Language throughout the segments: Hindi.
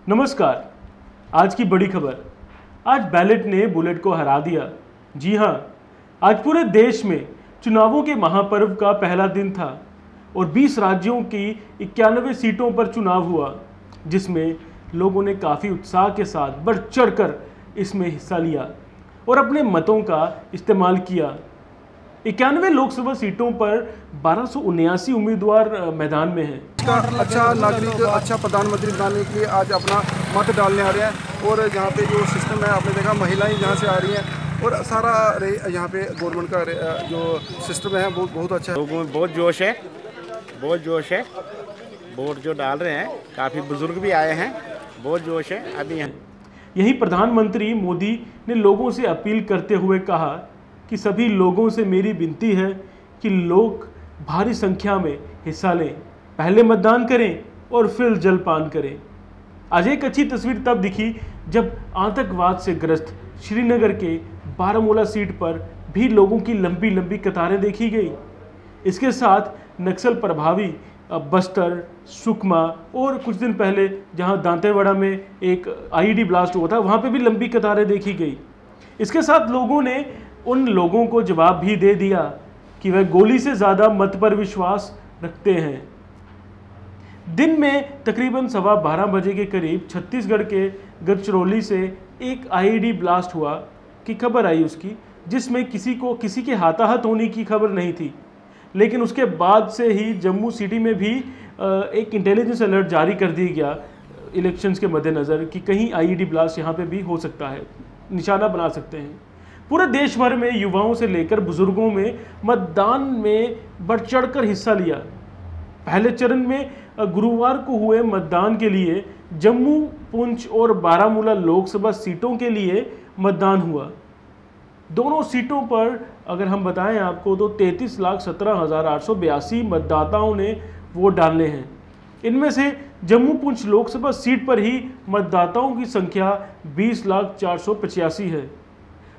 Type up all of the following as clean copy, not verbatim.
नमस्कार। आज की बड़ी खबर। आज बैलेट ने बुलेट को हरा दिया। जी हां, आज पूरे देश में चुनावों के महापर्व का पहला दिन था और 20 राज्यों की 91 सीटों पर चुनाव हुआ, जिसमें लोगों ने काफ़ी उत्साह के साथ बढ़ चढ़कर इसमें हिस्सा लिया और अपने मतों का इस्तेमाल किया। 91 लोकसभा सीटों पर 1279 उम्मीदवार मैदान में हैं। अच्छा नागरिक, अच्छा प्रधानमंत्री बनाने के लिए आज अपना मत डालने आ रहे हैं। और यहाँ पे जो सिस्टम है, आपने देखा महिलाएं यहाँ से आ रही हैं और सारा यहाँ पे गवर्नमेंट का जो सिस्टम है वो बहुत अच्छा है। लोगों में बहुत जोश है, बहुत जोश है। वोट जो डाल रहे हैं, काफ़ी बुजुर्ग भी आए हैं, बहुत जोश है अभी हैं। यही प्रधानमंत्री मोदी ने लोगों से अपील करते हुए कहा कि सभी लोगों से मेरी विनती है कि लोग भारी संख्या में हिस्सा लें, पहले मतदान करें और फिर जलपान करें। आज एक अच्छी तस्वीर तब दिखी जब आतंकवाद से ग्रस्त श्रीनगर के बारामूला सीट पर भी लोगों की लंबी लंबी कतारें देखी गई। इसके साथ नक्सल प्रभावी बस्तर, सुकमा और कुछ दिन पहले जहां दांतेवाड़ा में एक आईईडी ब्लास्ट हुआ था, वहां पे भी लंबी कतारें देखी गई। इसके साथ लोगों ने उन लोगों को जवाब भी दे दिया कि वह गोली से ज़्यादा मत पर विश्वास रखते हैं। दिन में तकरीबन 12:15 बजे के करीब छत्तीसगढ़ के गढ़चिरौली से एक आईईडी ब्लास्ट हुआ की खबर आई उसकी, जिसमें किसी के हाथाहाथ होने की खबर नहीं थी। लेकिन उसके बाद से ही जम्मू सिटी में भी एक इंटेलिजेंस अलर्ट जारी कर दिया गया इलेक्शंस के मद्देनज़र कि कहीं आईईडी ब्लास्ट यहाँ पे भी हो सकता है, निशाना बना सकते हैं। पूरे देश भर में युवाओं से लेकर बुजुर्गों में मतदान में बढ़ चढ़कर हिस्सा लिया। पहले चरण में गुरुवार को हुए मतदान के लिए जम्मू, पुंछ और बारामूला लोकसभा सीटों के लिए मतदान हुआ। दोनों सीटों पर अगर हम बताएं आपको तो 33,17,882 मतदाताओं ने वोट डालने हैं। इनमें से जम्मू पुंछ लोकसभा सीट पर ही मतदाताओं की संख्या 20,485 है।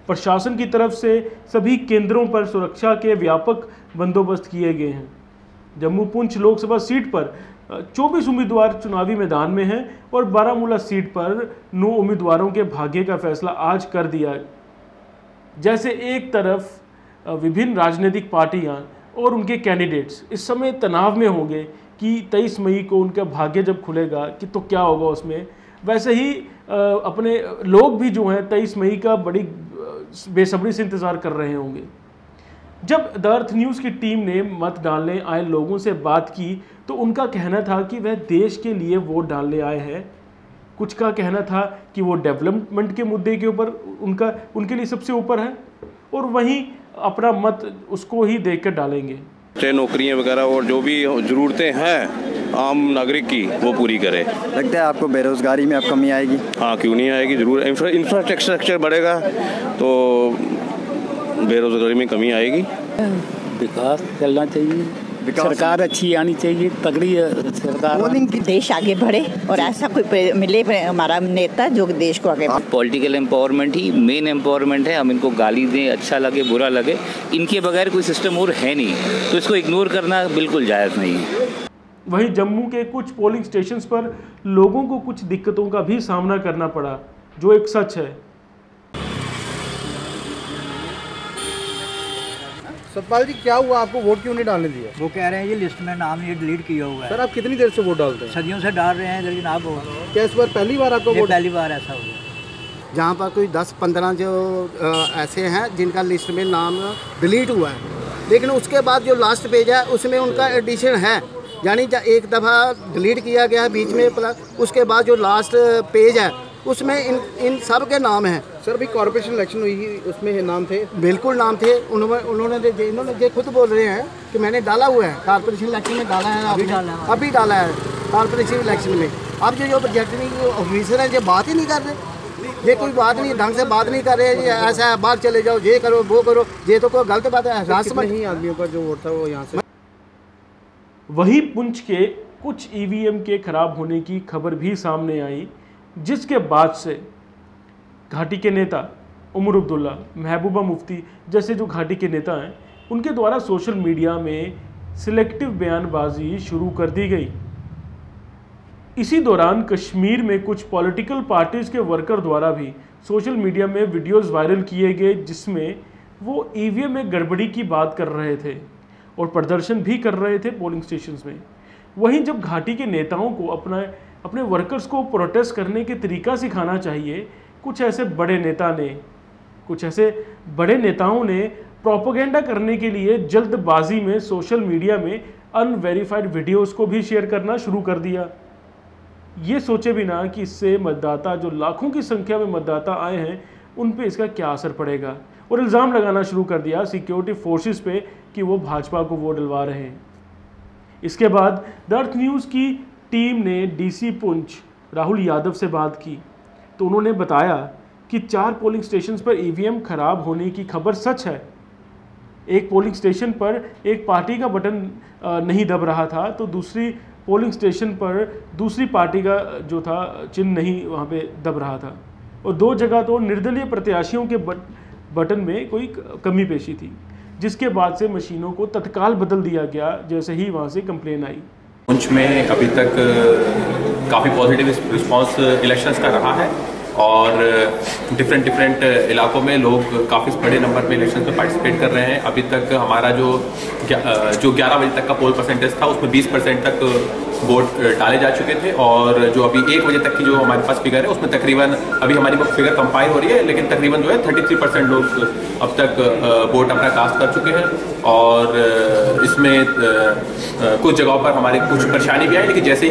प्रशासन की तरफ से सभी केंद्रों पर सुरक्षा के व्यापक बंदोबस्त किए गए हैं। जम्मू पुंछ लोकसभा सीट पर 24 उम्मीदवार चुनावी मैदान में हैं और बारामूला सीट पर 9 उम्मीदवारों के भाग्य का फैसला आज कर दिया। जैसे एक तरफ विभिन्न राजनीतिक पार्टियां और उनके कैंडिडेट्स इस समय तनाव में होंगे कि 23 मई को उनका भाग्य जब खुलेगा कि तो क्या होगा उसमें, वैसे ही अपने लोग भी जो हैं 23 मई का बड़ी बेसब्री से इंतज़ार कर रहे होंगे। जब द अर्थ न्यूज़ की टीम ने मत डालने आए लोगों से बात की तो उनका कहना था कि वह देश के लिए वोट डालने आए हैं। कुछ का कहना था कि वो डेवलपमेंट के मुद्दे के ऊपर उनके लिए सबसे ऊपर है और वहीं अपना मत उसको ही देकर डालेंगे। नौकरियां वगैरह और जो भी ज़रूरतें हैं आम नागरिक की वो पूरी करे। लगता है आपको बेरोजगारी में अब कमी आएगी? हाँ, क्यों नहीं आएगी, ज़रूर। इंफ्रास्ट्रक्चर बढ़ेगा तो बेरोजगारी में कमी आएगी। विकास चलना चाहिए, सरकार अच्छी आनी चाहिए, तगड़ी सरकार, देश आगे बढ़े और ऐसा कोई मिले हमारा नेता जो देश को आगे बढ़े। पॉलिटिकल एम्पावरमेंट ही मेन एम्पावरमेंट है। हम इनको गाली दें, अच्छा लगे बुरा लगे, इनके बगैर कोई सिस्टम और है नहीं, तो इसको इग्नोर करना बिल्कुल जायज़ नहीं है। वहीं जम्मू के कुछ पोलिंग स्टेशंस पर लोगों को कुछ दिक्कतों का भी सामना करना पड़ा, जो एक सच है। सतपाल जी, क्या हुआ, आपको वोट क्यों नहीं डालने दिया? वो कह रहे हैं ये लिस्ट में नाम ये डिलीट किया हुआ है। सर, आप कितनी देर से वोट डालते हैं? सदियों से डाल रहे हैं, लेकिन आप क्या इस बार पहली बार आपको वोट? पहली बार ऐसा हो गया। जहाँ पर कोई 10-15 जो ऐसे हैं जिनका लिस्ट में नाम डिलीट हुआ है, लेकिन उसके बाद जो लास्ट पेज है उसमें उनका एडिशन है, यानी एक दफ़ा डिलीट किया गया है बीच में, प्लस उसके बाद जो लास्ट पेज है उसमें इन सब के नाम हैं। सर, अभी कॉर्पोरेशन इलेक्शन हुई, उसमें नाम थे? बिल्कुल नाम थे। इन्होंने खुद बोल रहे हैं कि मैंने डाला हुआ है, कॉर्पोरेशन इलेक्शन में डाला है, अभी डाला है कॉर्पोरेशन इलेक्शन में। अब जो प्रोजेक्टिंग ऑफिसर हैं ये बात ही नहीं कर रहे, ये कोई बात नहीं, ढंग से बात नहीं कर रहे। ये ऐसा है, बाहर चले जाओ, ये करो वो करो, ये तो कोई गलत बात है। नहीं, आदमियों का जो वोट था वो यहाँ से। वहीं पुंछ के कुछ ईवीएम के खराब होने की खबर भी सामने आई, जिसके बाद से घाटी के नेता उमर अब्दुल्ला, महबूबा मुफ्ती जैसे जो घाटी के नेता हैं, उनके द्वारा सोशल मीडिया में सिलेक्टिव बयानबाजी शुरू कर दी गई। इसी दौरान कश्मीर में कुछ पॉलिटिकल पार्टीज के वर्कर द्वारा भी सोशल मीडिया में वीडियोस वायरल किए गए जिसमें वो ईवीएम में गड़बड़ी की बात कर रहे थे और प्रदर्शन भी कर रहे थे पोलिंग स्टेशंस में। वहीं जब घाटी के नेताओं को अपने वर्कर्स को प्रोटेस्ट करने के तरीका सिखाना चाहिए, कुछ ऐसे बड़े नेताओं ने प्रोपेगेंडा करने के लिए जल्दबाजी में सोशल मीडिया में अनवेरिफाइड वीडियोस को भी शेयर करना शुरू कर दिया, ये सोचे बिना कि इससे मतदाता, जो लाखों की संख्या में मतदाता आए हैं, उन पे इसका क्या असर पड़ेगा, और इल्ज़ाम लगाना शुरू कर दिया सिक्योरिटी फोर्सेस पे कि वो भाजपा को वोट डलवा रहे हैं। इसके बाद द अर्थ न्यूज़ की टीम ने डीसी पुंछ राहुल यादव से बात की तो उन्होंने बताया कि 4 पोलिंग स्टेशंस पर ईवीएम खराब होने की खबर सच है। एक पोलिंग स्टेशन पर एक पार्टी का बटन नहीं दब रहा था तो दूसरी पोलिंग स्टेशन पर दूसरी पार्टी का जो था चिन्ह नहीं वहाँ पे दब रहा था, और 2 जगह तो निर्दलीय प्रत्याशियों के बटन में कोई कमी पेशी थी, जिसके बाद से मशीनों को तत्काल बदल दिया गया जैसे ही वहाँ से कंप्लेन आई। पुंछ में अभी तक काफ़ी पॉजिटिव रिस्पांस इलेक्शंस का रहा है और डिफरेंट इलाकों में लोग काफ़ी बड़े नंबर में इलेक्शन में पार्टिसिपेट कर रहे हैं। अभी तक हमारा जो 11 बजे तक का पोल परसेंटेज था उसमें 20% तक वोट डाले जा चुके थे, और जो अभी 1 बजे तक की जो हमारे पास फिगर है उसमें तकरीबन अभी हमारी फिगर कंपाइल हो रही है, लेकिन तकरीबन जो है 33% लोग अब तक वोट अपना कास्ट कर चुके हैं। और इसमें कुछ जगहों पर हमारे कुछ परेशानी भी आई, लेकिन जैसे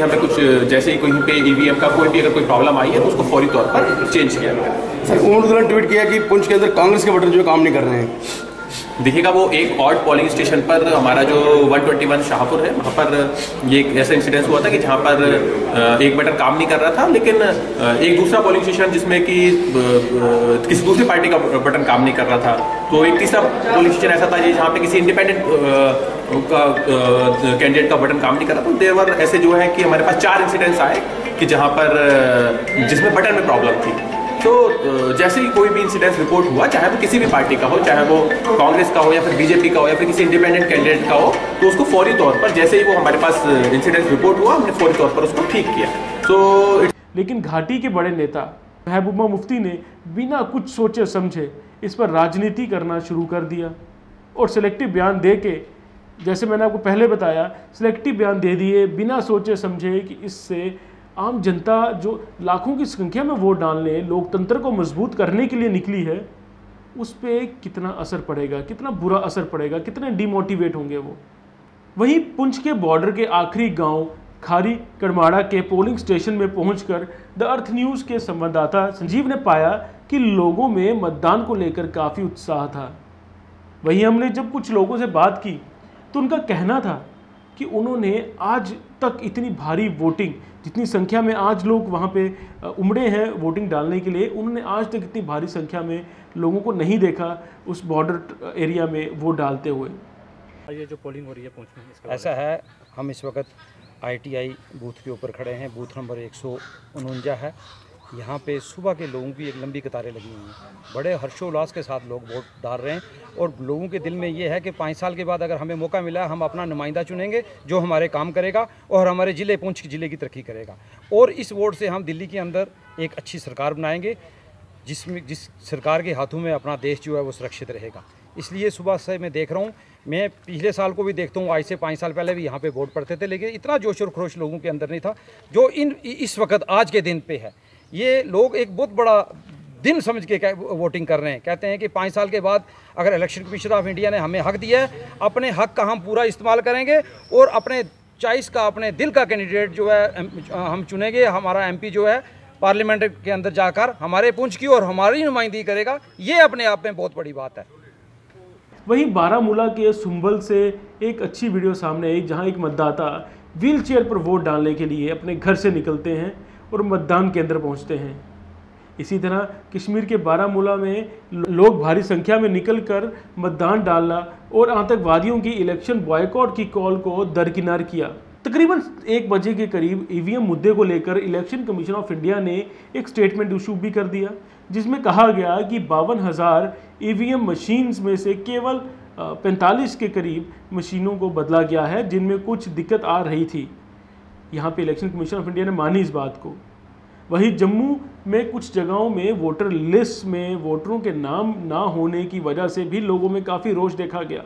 ही कहीं पे ईवीएम का अगर कोई प्रॉब्लम आई है तो उसको फौरी तौर पर चेंज किया गया। सर उन्होंने ट्वीट किया कि पुंछ के अंदर कांग्रेस के बटन जो काम नहीं कर रहे हैं। देखिएगा वो एक ऑड पोलिंग स्टेशन पर हमारा जो 121 शाहपुर है वहाँ पर ये एक ऐसा इंसिडेंस हुआ था कि जहाँ पर एक बटन काम नहीं कर रहा था, लेकिन एक दूसरा पोलिंग स्टेशन जिसमें कि किसी दूसरी पार्टी का बटन काम नहीं कर रहा था, तो एक तीसरा पोलिंग स्टेशन ऐसा था जहाँ पे किसी इंडिपेंडेंट कैंडिडेट का बटन काम नहीं कर रहा था। देर वर ऐसे जो है कि हमारे पास 4 इंसिडेंट्स आए कि जहाँ पर जिसमें बटन में प्रॉब्लम थी। तो जैसे ही कोई भी इंसिडेंस रिपोर्ट हुआ, चाहे वो किसी भी पार्टी का हो, चाहे वो कांग्रेस का हो या फिर बीजेपी का हो या फिर किसी इंडिपेंडेंट कैंडिडेट का हो, तो उसको फौरी तौर पर जैसे ही वो हमारे पास इंसिडेंस रिपोर्ट हुआ हमने फौरी तौर पर उसको ठीक किया। तो लेकिन घाटी के बड़े नेता महबूबा मुफ्ती ने बिना कुछ सोचे समझे इस पर राजनीति करना शुरू कर दिया और सिलेक्टिव बयान दे के, जैसे मैंने आपको पहले बताया, सिलेक्टिव बयान दे दिए बिना सोचे समझे कि इससे आम जनता जो लाखों की संख्या में वोट डालने, लोकतंत्र को मजबूत करने के लिए निकली है, उस पर कितना असर पड़ेगा, कितना बुरा असर पड़ेगा, कितने डिमोटिवेट होंगे वो। वहीं पुंछ के बॉर्डर के आखिरी गांव खारी कड़माड़ा के पोलिंग स्टेशन में पहुंचकर द अर्थ न्यूज़ के संवाददाता संजीव ने पाया कि लोगों में मतदान को लेकर काफ़ी उत्साह था। वहीं हमने जब कुछ लोगों से बात की तो उनका कहना था कि उन्होंने आज तक इतनी भारी वोटिंग, जितनी संख्या में आज लोग वहाँ पे उमड़े हैं वोटिंग डालने के लिए, उन्होंने आज तक इतनी भारी संख्या में लोगों को नहीं देखा उस बॉर्डर एरिया में वोट डालते हुए। ये जो पोलिंग हो रही है पुंछ में, ऐसा है, हम इस वक्त ITI बूथ के ऊपर खड़े हैं, बूथ नंबर 149 है। यहाँ पे सुबह के लोगों की एक लंबी कतारें लगी हुई हैं, बड़े हर्षोल्लास के साथ लोग वोट डाल रहे हैं और लोगों के दिल में ये है कि 5 साल के बाद अगर हमें मौका मिला हम अपना नुमाइंदा चुनेंगे जो हमारे काम करेगा और हमारे ज़िले पुंछ ज़िले की तरक्की करेगा, और इस वोट से हम दिल्ली के अंदर एक अच्छी सरकार बनाएंगे जिस सरकार के हाथों में अपना देश जो है वो सुरक्षित रहेगा। इसलिए सुबह से मैं देख रहा हूँ, मैं पिछले साल को भी देखता हूँ, आज से 5 साल पहले भी यहाँ पे वोट पड़ते थे, लेकिन इतना जोश और खरोश लोगों के अंदर नहीं था जो इस वक्त आज के दिन पे है। ये लोग एक बहुत बड़ा दिन समझ के वोटिंग कर रहे हैं। कहते हैं कि 5 साल के बाद अगर इलेक्शन कमीशन ऑफ इंडिया ने हमें हक दिया है, अपने हक का हम पूरा इस्तेमाल करेंगे और अपने चॉइस का, अपने दिल का कैंडिडेट जो है हम चुनेंगे। हमारा MP जो है पार्लियामेंट के अंदर जाकर हमारे पुंछ की और हमारी नुमाइंदगी करेगा, ये अपने आप में बहुत बड़ी बात है। वहीं बारामूला के सुंबल से एक अच्छी वीडियो सामने आई जहां एक मतदाता व्हील चेयर पर वोट डालने के लिए अपने घर से निकलते हैं और मतदान केंद्र पहुंचते हैं। इसी तरह कश्मीर के बारामूला में लोग भारी संख्या में निकलकर मतदान डालना और आतंकवादियों की इलेक्शन बॉयकॉट की कॉल को दरकिनार किया। तकरीबन 1 बजे के करीब EVM मुद्दे को लेकर इलेक्शन कमीशन ऑफ इंडिया ने एक स्टेटमेंट इशू भी कर दिया, जिसमें कहा गया कि 52,000 EVM मशीन्स में से केवल 45 के करीब मशीनों को बदला गया है, जिनमें कुछ दिक्कत आ रही थी। यहाँ पे इलेक्शन कमीशन ऑफ इंडिया ने मानी इस बात को। वहीं जम्मू में कुछ जगहों में वोटर लिस्ट में वोटरों के नाम ना होने की वजह से भी लोगों में काफ़ी रोष देखा गया।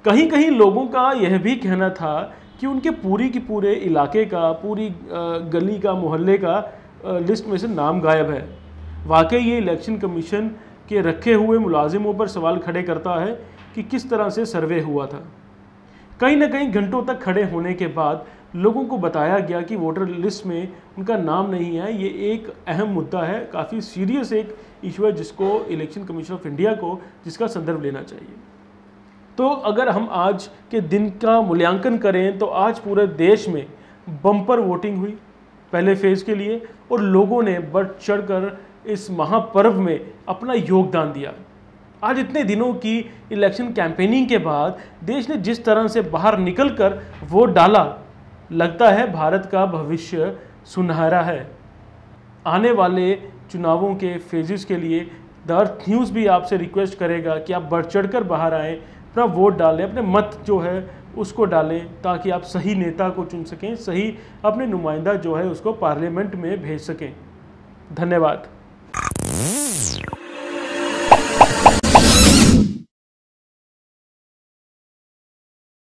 कहीं कहीं लोगों का यह भी कहना था कि उनके पूरी की पूरे इलाके का, पूरी गली का, मोहल्ले का लिस्ट में से नाम गायब है। वाकई ये इलेक्शन कमीशन के रखे हुए मुलाजिमों पर सवाल खड़े करता है कि किस तरह से सर्वे हुआ था। कहीं ना कहीं घंटों तक खड़े होने के बाद लोगों को बताया गया कि वोटर लिस्ट में उनका नाम नहीं है। ये एक अहम मुद्दा है, काफ़ी सीरियस एक इशू है जिसको इलेक्शन कमीशन ऑफ इंडिया को जिसका संदर्भ लेना चाहिए। तो अगर हम आज के दिन का मूल्यांकन करें तो आज पूरे देश में बम्पर वोटिंग हुई पहले फेज़ के लिए और लोगों ने बढ़ चढ़कर इस महापर्व में अपना योगदान दिया। आज इतने दिनों की इलेक्शन कैंपेनिंग के बाद देश ने जिस तरह से बाहर निकलकर वोट डाला, लगता है भारत का भविष्य सुनहरा है। आने वाले चुनावों के फेजेस के लिए द अर्थ न्यूज़ भी आपसे रिक्वेस्ट करेगा कि आप बढ़ चढ़कर बाहर आएँ, अपना वोट डालें, अपने मत जो है उसको डालें ताकि आप सही नेता को चुन सकें, सही अपने नुमाइंदा जो है उसको पार्लियामेंट में भेज सकें। धन्यवाद।